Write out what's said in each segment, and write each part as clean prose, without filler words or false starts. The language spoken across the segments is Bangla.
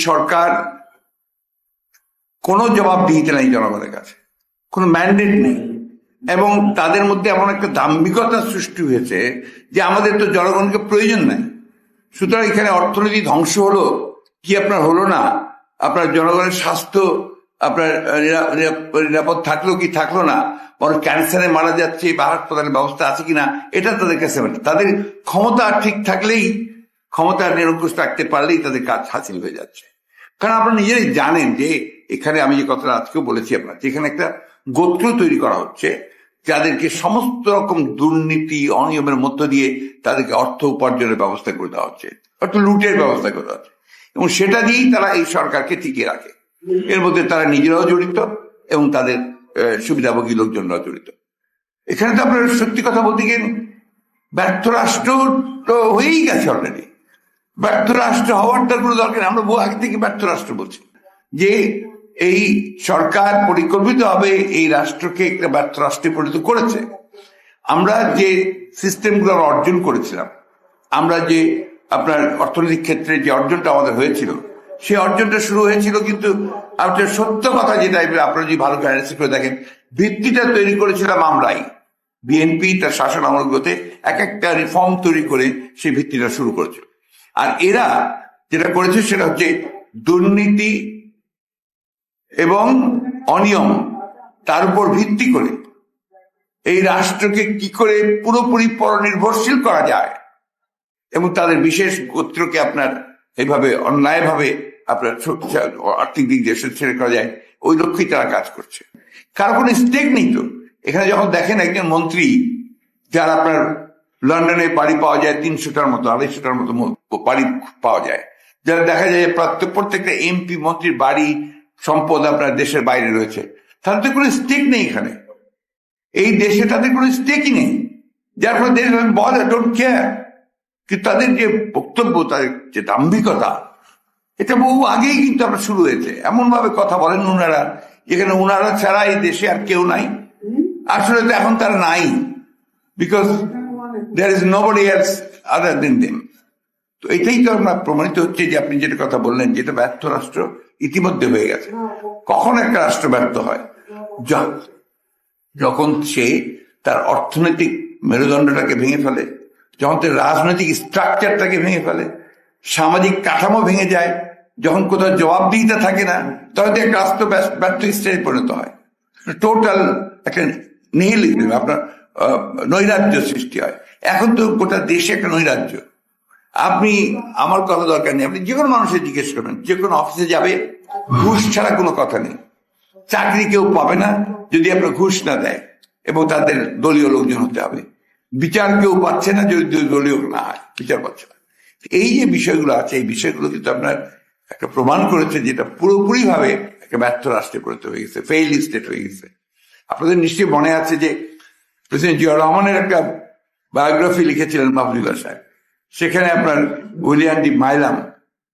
সরকার কোনো জবাবদিহিতা নেই জনগণের কাছে, কোনো ম্যান্ডেট নেই, এবং তাদের মধ্যে এমন একটা দাম্ভিকতা সৃষ্টি হয়েছে যে আমাদের তো জনগণকে প্রয়োজন নাই। সুতরাং এখানে অর্থনীতি ধ্বংস হলো কি আপনার হলো না, আপনার জনগণের স্বাস্থ্য আপনার নিরাপদ থাকলো কি থাকলো না, বরং ক্যান্সারে মারা যাচ্ছে বা হাসপাতালের ব্যবস্থা আছে কিনা এটা তাদের কাছে, তাদের ক্ষমতা ঠিক থাকলেই, ক্ষমতা নিরঙ্কুশ রাখতে পারলেই তাদের কাজ হাসিল হয়ে যাচ্ছে। কারণ আপনারা নিজেরাই জানেন যে এখানে আমি যে কথাটা আজকেও বলেছি আপনার, এখানে একটা গোত্র তৈরি করা হচ্ছে যাদেরকে সমস্ত রকম দুর্নীতি অনিয়মের মধ্য দিয়ে তাদেরকে অর্থ উপার্জনের ব্যবস্থা করে দেওয়া হচ্ছে, অর্থ লুটের ব্যবস্থা করে দেওয়া হচ্ছে, এবং সেটা দিয়েই তারা এই সরকারকে টিকিয়ে রাখে। এর মধ্যে তারা নিজেরাও জড়িত এবং তাদের সুবিধাভোগী লোকজনরাও জড়িত। এখানে তো আপনার সত্যি কথা বলতে গিয়ে ব্যর্থ রাষ্ট্র তো হয়েই গেছে অলরেডি। ব্যর্থ রাষ্ট্র হওয়ার তার কোনো দরকার নেই। আমরা বহু আগে থেকে ব্যর্থ রাষ্ট্র বলছি যে এই সরকার পরিকল্পিতভাবে এই রাষ্ট্রকে একটা ব্যর্থ রাষ্ট্রে পরিণত করেছে। আমরা যে সিস্টেমগুলো অর্জন করেছিলাম, আমরা যে আপনার অর্থনৈতিক ক্ষেত্রে যে অর্জনটা আমাদের হয়েছিল, সেই অর্জনটা শুরু হয়েছিল কিন্তু আপনার সত্য কথা যেটা আপনারা যদি ভালো অ্যানালিসিস করে দেখেন, ভিত্তিটা তৈরি করেছিলাম আমরাই। বিএনপি তার শাসন আমলগুলোতে এক একটা রিফর্ম তৈরি করে সেই ভিত্তিটা শুরু করেছিল। আর এরা যেটা করেছে সেটা হচ্ছে দুর্নীতি এবং অনিয়ম, তার উপর ভিত্তি করে এই রাষ্ট্রকে কি করে পুরোপুরি পরনির্ভরশীল করা যায় এবং তাদের বিশেষ গোত্রকে আপনার এইভাবে অন্যায়ভাবে আপনার আর্থিক দিক দিয়ে ছেড়ে করা যায়, ওই লক্ষ্যেই তারা কাজ করছে। কারো কোনো স্টেক নেই তো এখানে। যখন দেখেন একজন মন্ত্রী যার আপনার লন্ডনে বাড়ি পাওয়া যায় 300টার মতো 250টার মতো বাড়ি পাওয়া যায়, যারা দেখা যায় প্রত্যেকটা এমপি মন্ত্রীর বাড়ি সম্পদ আপনার দেশের বাইরে রয়েছে, তাদের তো কোনো স্টেক নেই এখানে, এই দেশে তাদের কোনো স্টেকই নেই, যার ফলে দেশ বলে ডোন্ট কেয়ার। কিন্তু তাদের যে বক্তব্য, তাদের যে দাম্ভিকতা, এটা বহু আগেই কিন্তু আপনার শুরু হয়েছে। এমন ভাবে কথা বলেন ওনারা যেখানে ওনারা ছাড়া এই দেশে আর কেউ নাই। আসলে তো এখন তারা নাই, because there is nobody else other than them. তো এটাই তো আমরা প্রমাণিত হচ্ছে যে আপনি যেটা কথা বললেন, যেটা ব্যর্থ রাষ্ট্র ইতিমধ্যে হয়ে গেছে। কখন একটা রাষ্ট্র ব্যর্থ হয়? যখন সে তার অর্থনৈতিক মেরুদণ্ডটাকে ভেঙে ফেলে, যখন তার রাজনৈতিক স্ট্রাকচারটাকে ভেঙে ফেলে, সামাজিক কাঠামো ভেঙে যায়, যখন কোথাও জবাবদিহিতা থাকে না, তখন একটা রাষ্ট্র ব্যর্থ স্টেজে পরিণত হয়। টোটাল একটা নিহিলিজম, আপনার নৈরাজ্য সৃষ্টি হয়। এখন তো গোটা দেশে একটা নৈরাজ্য। আপনি আমার কথা দরকার নেই, আপনি যে কোনো মানুষের জিজ্ঞেস করবেন, যে কোনো অফিসে যাবে, ঘুষ ছাড়া কোনো কথা নেই। চাকরি কেউ পাবে না যদি আপনার ঘুষ না দেয়, এবং তাদের দলীয় লোকজন হতে হবে। বিচার কেউ পাচ্ছে না যদি দলীয় না হয়, বিচার পাচ্ছে না। এই যে বিষয়গুলো আছে, এই বিষয়গুলো কিন্তু আপনার একটা প্রমাণ করেছে যেটা পুরোপুরি ভাবে একটা ব্যর্থ রাষ্ট্রে পরিণত হয়ে গেছে, ফেইল স্টেট হয়ে গেছে। আপনাদের নিশ্চয়ই মনে আছে যে প্রেসিডেন্ট জিয়া রহমানের একটা বায়োগ্রাফি লিখেছিলেন মাহফুজুল্লাহ সাহেব। সেখানে আপনার উইলিয়াম ডি মাইলাম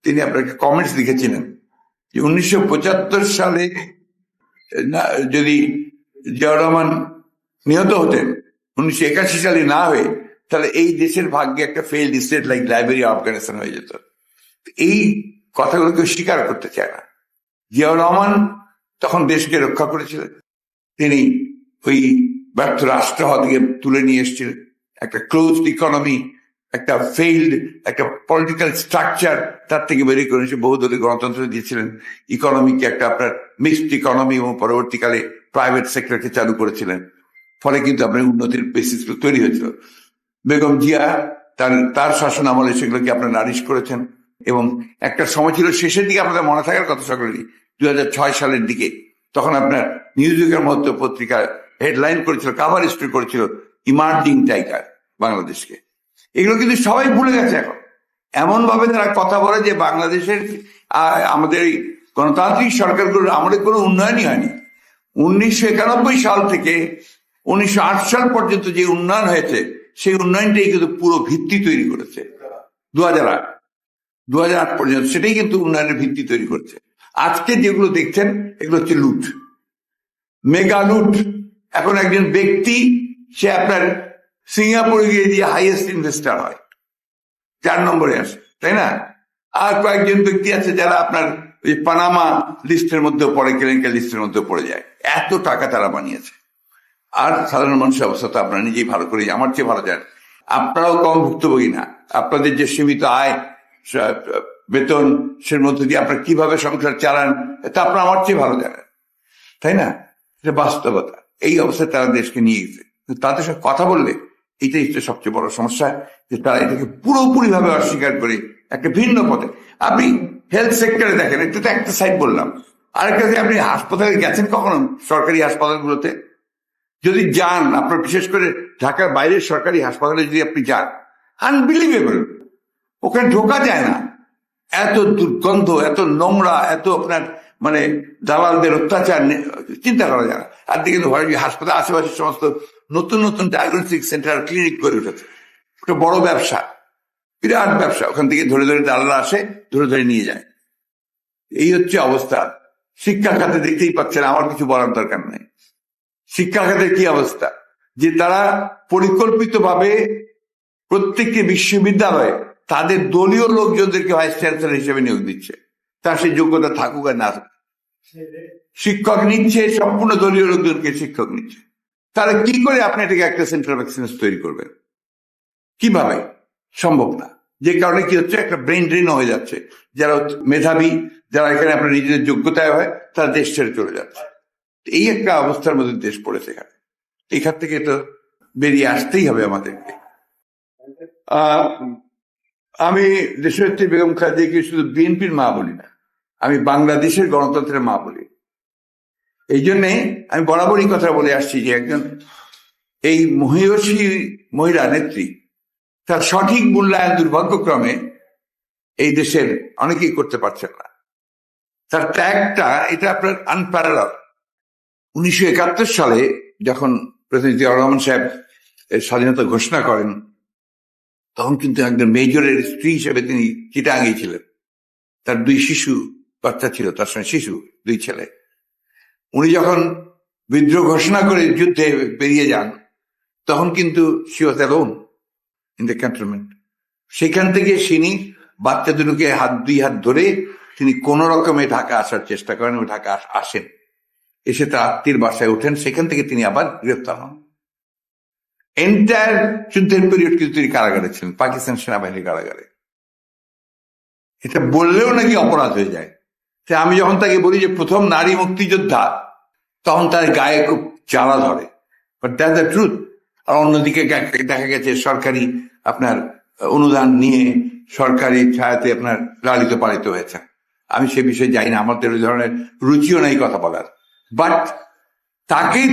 তিনি আপনার কমেন্টস লিখেছিলেন যে 1975 সালে যদি জিয়া রহমান নিহত হতেন, 1981 সালে না হয়ে, তাহলে এই দেশের ভাগ্যে একটা failed state like Liberia, Afghanistan হয়ে যেত। এই কথাগুলো কেউ স্বীকার করতে চায় না। জিয়াউর রহমান তখন দেশকে রক্ষা করেছিলেন, তিনি ওই ব্যর্থ রাষ্ট্র হওয়া থেকে তুলে নিয়ে এসেছিলেন একটা ক্লোজড ইকোনমি, একটা ফেইল্ড একটা পলিটিক্যাল স্ট্রাকচার, তার থেকে বেরিয়ে করে এসে বহুদলীয় গণতন্ত্র দিয়েছিলেন। ইকোনমিকে একটা আপনার মিক্সড ইকোনমি এবং পরবর্তীকালে প্রাইভেট সেক্টরকে চালু করেছিলেন। ফলে কিন্তু আপনার উন্নতির বেসিস তৈরি হয়েছিল। বেগম জিয়া তার শাসন আমলে সেগুলোকে আপনার নারিশ করেছেন, এবং একটা সময় ছিল শেষের দিকে আপনাদের মনে থাকার কথা সকলেরই, 2006 সালের দিকে, তখন আপনার নিউজউইকের মতো পত্রিকা হেডলাইন করেছিল, কাভার স্টোরি করেছিল ইমার্জিং টাইগার বাংলাদেশকে। এগুলো কিন্তু সবাই ভুলে গেছে এখন। এমন ভাবে তারা কথা বলে যে বাংলাদেশের আমাদের এই গণতান্ত্রিক সরকারগুলোর আমলে কোনো উন্নয়নই হয়নি। 1991 সাল থেকে 1908 সাল পর্যন্ত যে উন্নয়ন হয়েছে, সেই উন্নয়নটাই কিন্তু পুরো ভিত্তি তৈরি করেছে। 2008 পর্যন্ত সেটাই কিন্তু উন্নয়নের ভিত্তি তৈরি করেছে। আজকে যেগুলো দেখছেন এগুলো হচ্ছে লুট, মেগা লুট। এখন একজন ব্যক্তি সে আপনার সিঙ্গাপুরে গিয়ে দিয়ে হাইয়েস্ট ইনভেস্টার হয়, 4 নম্বরে আসে, তাই না? আর কয়েকজন ব্যক্তি আছে যারা আপনার ওই পানামা লিস্টের মধ্যেও পড়ে, কেলেঙ্কারি লিস্টের মধ্যেও পড়ে যায়। এত টাকা তারা বানিয়েছে। আর সাধারণ মানুষের অবস্থা তো আপনারা নিজেই ভালো করে, আমার চেয়ে ভালো জানেন। আপনারাও কম ভুক্তভোগী না। আপনাদের যে সীমিত আয়, বেতন, সের মধ্যে দিয়ে আপনারা কিভাবে সংসার চালান তা আপনারা আমার চেয়ে ভালো জানেন, তাই না? এটা বাস্তবতা। এই অবস্থায় তারা দেশকে নিয়ে গেছে। তাদের সাথে কথা বললে এটাই হচ্ছে সবচেয়ে বড় সমস্যা, যে তারা এটাকে পুরোপুরি ভাবে অস্বীকার করে একটা ভিন্ন পথে। আপনি হেলথ সেক্টরে দেখেন, একটু তো একটা সাইড বললাম, আরেকটা আপনি হাসপাতালে গেছেন কখনো? সরকারি হাসপাতালগুলোতে যদি যান, আপনার বিশেষ করে ঢাকার বাইরের সরকারি হাসপাতালে যদি আপনি যান, আনবিলিভেবল, ওখানে ঢোকা যায় না। এত দুর্গন্ধ, এত নোংরা, এত আপনার মানে দালালদের অত্যাচার, চিন্তা করা যায় না। আর দিকে হাসপাতাল আশেপাশে সমস্ত নতুন নতুন ডায়াগনস্টিক সেন্টার, ক্লিনিক করে উঠেছে। একটা বড় ব্যবসা, বিরাট ব্যবসা। ওখান থেকে ধরে ধরে দালালরা আসে, ধরে ধরে নিয়ে যায়। এই হচ্ছে অবস্থা। শিক্ষা খাতে দেখতেই পাচ্ছেন, আমার কিছু বলার দরকার নেই। শিক্ষা খাতের কি অবস্থা, যে তারা পরিকল্পিতভাবে প্রত্যেকটি বিশ্ববিদ্যালয়ে তাদের দলীয় লোকজনদেরকে ভাইস চ্যান্সেলর হিসেবে নিয়োগ দিচ্ছে, তার সেই যোগ্যতা থাকুক আর না থাকুক। শিক্ষক নিচ্ছে, সম্পূর্ণ দলীয় লোকজনকে শিক্ষক নিচ্ছে। তাহলে কি করে আপনি এটাকে একটা সেন্টার অফ এক্সেলেন্স তৈরি করবেন? কিভাবে? সম্ভব না। যে কারণে কি হচ্ছে, একটা ব্রেন ড্রেন হয়ে যাচ্ছে। যারা মেধাবী, যারা এখানে আপনার নিজেদের যোগ্যতায় হয়, তারা দেশ ছেড়ে চলে যাচ্ছে। এই একটা অবস্থার মধ্যে দেশ পড়েছে। এখানে এখান থেকে তো বেরিয়ে আসতেই হবে আমাদেরকে। আমি দেশনেত্রী বেগম খালেদাকে শুধু বিএনপির মা বলি না, আমি বাংলাদেশের গণতন্ত্রের মা বলি। এই জন্যে আমি বরাবরই কথা বলে আসছি যে একজন এই মহিয়সী মহিলা নেত্রী, তার সঠিক মূল্যায়ন দুর্ভাগ্যক্রমে এই দেশের অনেকেই করতে পারছেন না। তার ত্যাগটা, এটা আপনার আনপ্যারালাল। 1971 সালে যখন প্রেসিডেন্ট জিয়াউর রহমান সাহেব স্বাধীনতা ঘোষণা করেন, তখন কিন্তু একজন মেজরের স্ত্রী হিসেবে তিনি চিটাগাং গিয়েছিলেন। তার 2 শিশু বাচ্চা ছিল, তার সঙ্গে শিশু 2 ছেলে। উনি যখন বিদ্রোহ ঘোষণা করে যুদ্ধে বেরিয়ে যান, তখন কিন্তু she was alone in the cantonment। সেখান থেকে তিনি বাচ্চা দুটোকে 2 হাত ধরে তিনি কোন রকমে ঢাকা আসার চেষ্টা করেন, ও ঢাকা আসেন। এসে তার আত্মীয়ের বাসায় ওঠেন, সেখান থেকে তিনি আবার গ্রেফতার হন। এন্টায়ার যুদ্ধের পিরিয়ড কিন্তু তিনি কারাগারে ছিলেন, পাকিস্তান সেনাবাহিনীর কারাগারে। এটা বললেও নাকি অপরাধ হয়ে যায়। আমি যখন তাকে বলি যে প্রথম নারী মুক্তিযোদ্ধা, তখন তার গায়ে খুব জ্বালা ধরে, বাট দ্যাটস দ্য ট্রুথ। আর অন্যদিকে দেখা গেছে সরকারি আপনার অনুদান নিয়ে সরকারি ছায়াতে আপনার লালিত পালিত হয়েছে। আমি সে বিষয়ে যাই না, আমাদের ওই ধরনের রুচিও নাই কথা বলার। বাট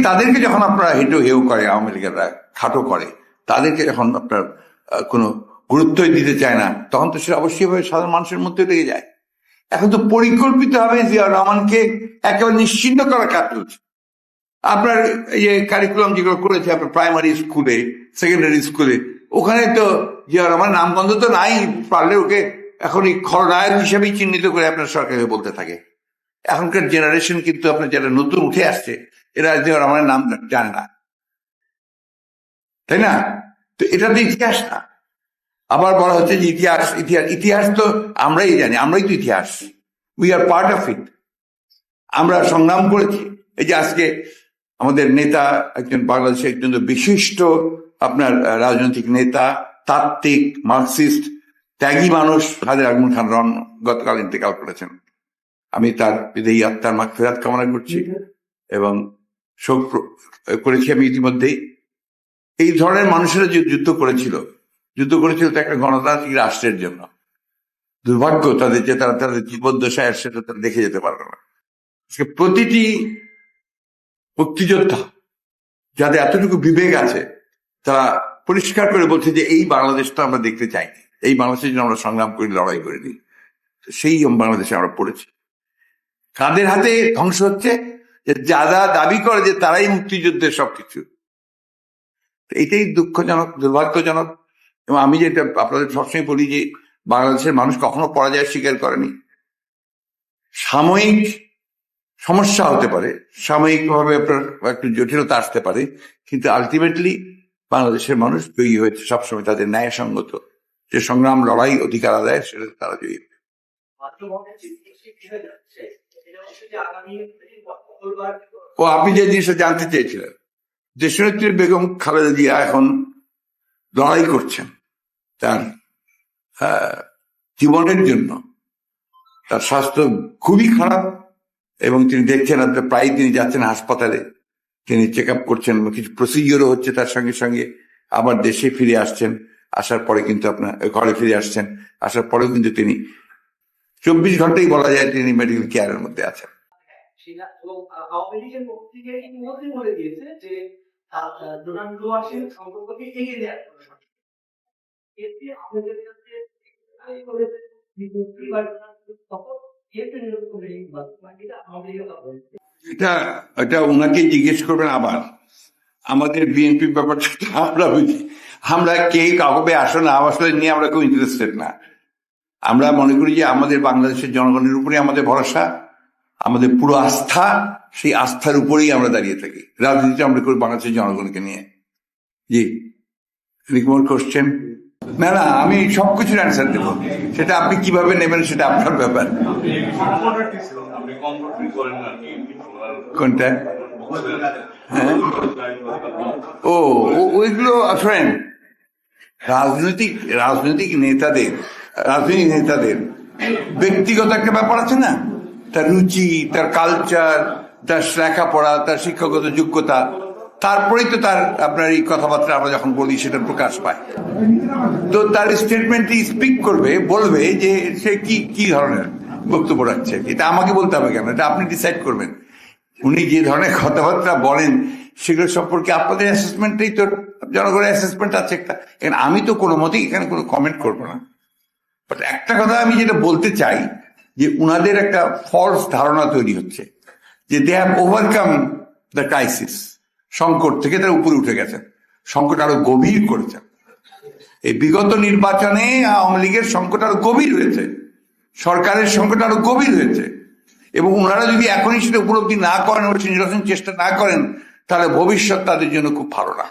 তাদেরকে যখন আপনারা হেউ করে, আওয়ামী লীগেরা খাটো করে, তাদেরকে যখন আপনার কোনো গুরুত্বই দিতে চায় না, তখন তো সেটা অবশ্যই সাধারণ মানুষের মধ্যে লেগে যায়। এখন তো পরিকল্পিত হবে জিয়াউর রহমানকে একেবারে নিশ্চিহ্ন করার কাজ চলছে। আপনার এই যে কারিকুলাম যেগুলো করেছে আপনার প্রাইমারি স্কুলে, সেকেন্ডারি স্কুলে, ওখানে তো জিয়াউর রহমান নামগন্ধ তো নাই। পারলে ওকে এখন এই খলনায়ক হিসেবেই চিহ্নিত করে আপনার সরকারকে বলতে থাকে। এখনকার জেনারেশন কিন্তু আপনার যারা নতুন উঠে আসছে, এরা জিয়াউর রহমানের নাম জানে না, তাই না? তো এটা তো ইতিহাস না। আবার বলা হচ্ছে যে ইতিহাস ইতিহাস ইতিহাস তো আমরাই জানি, আমরাই তো ইতিহাস, we are part of it. আমরা সংগ্রাম করেছি। এই যে আজকে আমাদের নেতা, একজন বাংলাদেশের একজন বিশিষ্ট আপনার রাজনৈতিক নেতা, তাত্ত্বিক, মার্কসিস্ট, ত্যাগী মানুষ হাজী আগমন খান রন গতকাল ইন্তেকাল করেছেন। আমি তার বিদেহী আত্মার মাগফিরাত কামনা করছি এবং শোক করেছি আমি ইতিমধ্যেই। এই ধরনের মানুষেরা যে যুদ্ধ করেছিল তো একটা গণতান্ত্রিক রাষ্ট্রের জন্য। দুর্ভাগ্য তাদের যে তাদের জীবদ্দশায় সেটা তারা দেখে যেতে পারবে না। প্রতিটি মুক্তিযোদ্ধা যাদের এতটুকু বিবেক আছে, তারা পরিষ্কার করে বলছে যে এই বাংলাদেশটা আমরা দেখতে চাইনি, এই বাংলাদেশের জন্য আমরা সংগ্রাম করি, লড়াই করিনি। সেই বাংলাদেশে আমরা পড়েছি। কাদের হাতে ধ্বংস হচ্ছে? যারা দাবি করে যে তারাই মুক্তিযুদ্ধের সবকিছু। এটাই দুঃখজনক, দুর্ভাগ্যজনক। এবং আমি যেটা আপনাদের সবসময় বলি যে বাংলাদেশের মানুষ কখনো পরাজয় স্বীকার করেনি। সাময়িক সমস্যা হতে পারে, সাময়িকভাবে আপনার একটু জটিলতা আসতে পারে, কিন্তু আলটিমেটলি বাংলাদেশের মানুষ জয়ী হয়েছে সবসময়। তাদের ন্যায়সঙ্গত যে সংগ্রাম, লড়াই, অধিকার আদায়, সেটা তারা জয়ী। ও আপনি যে জিনিসটা জানতে চেয়েছিলেন, দেশনেত্রী বেগম খালেদা জিয়া এখন লড়াই করছেন তার জীবনের জন্য। তার স্বাস্থ্য খুবই খারাপ এবং তিনি দেখছেন আপনার প্রায় তিনি যাচ্ছেন হাসপাতালে, তিনি চেক আপ করছেন, কিছু প্রসিডিওরও হচ্ছে তার সঙ্গে সঙ্গে, আবার দেশে ফিরে আসছেন, আসার পরে কিন্তু আপনার ঘরে ফিরে আসছেন, আসার পরেও কিন্তু তিনি 24 ঘন্টাই বলা যায় তিনি মেডিকেল কেয়ারের মধ্যে আছেন। আওয়ামী লীগের পক্ষ থেকে ইতিমধ্যে বলে দিয়েছে যে ডোনাল্ড ট্রাম্পের সম্পর্ককে এগিয়ে দেওয়ার এতে আমাদের কাছে এটা ওনাকে জিজ্ঞেস করবেন। আবার আমাদের বিএনপি ব্যাপারটা আমরা বুঝি, আমরা কে কাউকে আসো না আসলে নিয়ে আমরা কেউ ইন্টারেস্টেড না। আমরা মনে করি যে আমাদের বাংলাদেশের জনগণের উপরে আমাদের ভরসা, আমাদের পুরো আস্থা, সেই আস্থার উপরেই আমরা দাঁড়িয়ে থাকি। রাজনীতি আমরা করি বাংলাদেশের জনগণকে নিয়ে। জি, রিকমোর কোশ্চেন। না না, আমি সবকিছুর অ্যান্সার দেবো, সেটা আপনি কিভাবে নেবেন সেটা আপনার ব্যাপার। কোনটা? হ্যাঁ, ও ওইগুলো ফ্রেন্ড রাজনৈতিক নেতাদের ব্যক্তিগত একটা ব্যাপার আছে না, তার রুচি, তার কালচার, তার লেখাপড়া, তার শিক্ষাগত যোগ্যতা, তারপরেই তো তার আপনার এই কথাবার্তা আমরা যখন বলি সেটা প্রকাশ পায়। তো তার স্টেটমেন্টটি স্পিক করবে, বলবে যে সে কি ধরনের বক্তব্য রাখছে। এটা আমাকে বলতে হবে কেন? এটা আপনি ডিসাইড করবেন। উনি যে ধরনের কথাবার্তা বলেন সেগুলো সম্পর্কে আপনাদের অ্যাসেসমেন্টটাই তো, জনগণের অ্যাসেসমেন্ট আছে একটা। এখানে আমি তো কোনো মতেই এখানে কোনো কমেন্ট করবো না। বাট একটা কথা আমি যেটা বলতে চাই, যে উনাদের একটা ফলস ধারণা তৈরি হচ্ছে যে they have overcome the crisis, সংকট থেকে তারা উপরে উঠে গেছেন, সংকট আরো গভীর করেছেন। এই বিগত নির্বাচনে আওয়ামী লীগের সংকট আরো গভীর হয়েছে, সরকারের সংকট আরো গভীর হয়েছে, এবং ওনারা যদি এখনই সেটা উপলব্ধি না করেন, নির্বাচন চেষ্টা না করেন, তাহলে ভবিষ্যৎ তাদের জন্য খুব ভালো না।